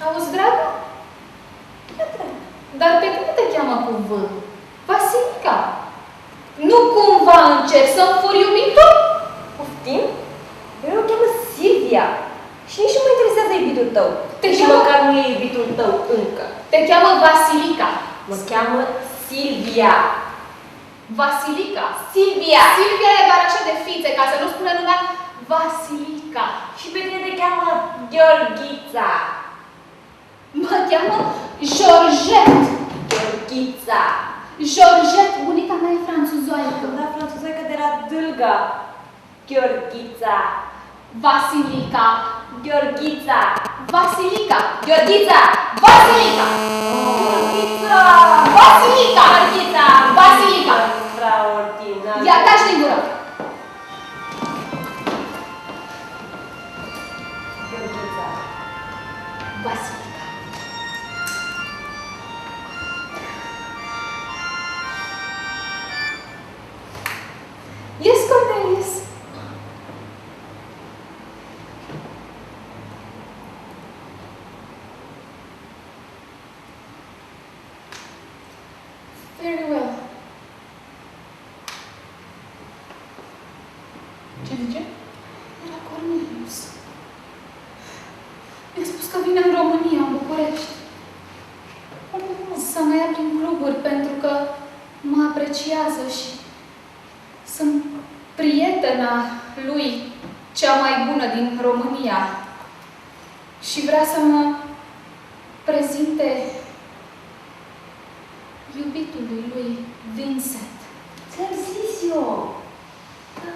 Auzi, dragă? Dar pe cum te cheamă cu V? Vasilica. Nu cumva încerci să-mi furi iubitul? Poftim? Eu o cheamă Silvia. Și nici nu mă interesează iubitul tău. Te Și cheamă- măcar nu e iubitul tău încă. Te cheamă Vasilica. Mă cheamă Silvia. Vasilica. Silvia! Silvia e doar așa de fițe, ca să nu spună lumea Vasilica. Și pe tine te cheamă Gheorghița. Mă cheamă Georgette. Gheorghița. Georgette, bunica mea e franțuzoaică. Da, franțuzoică de la Dâlga. Gheorghița. Vasilica. Gheorghița. Vasilica. Gheorghița. Vasilica. Gheorghița. Vasilica. Gheorghița. Vasilica. Extraordinar. Ia, taci din gură. Gheorghița. Vasilica. Yes, Cornelius. Very well. Ce zice? Era Cornelius. Mi-a spus că vine în România, în București. Să mă ia prin cluburi pentru că mă apreciază și sunt prietena lui, cea mai bună din România. Și vrea să mă prezinte iubitului lui Vincent. Ți-am zis eu. Da.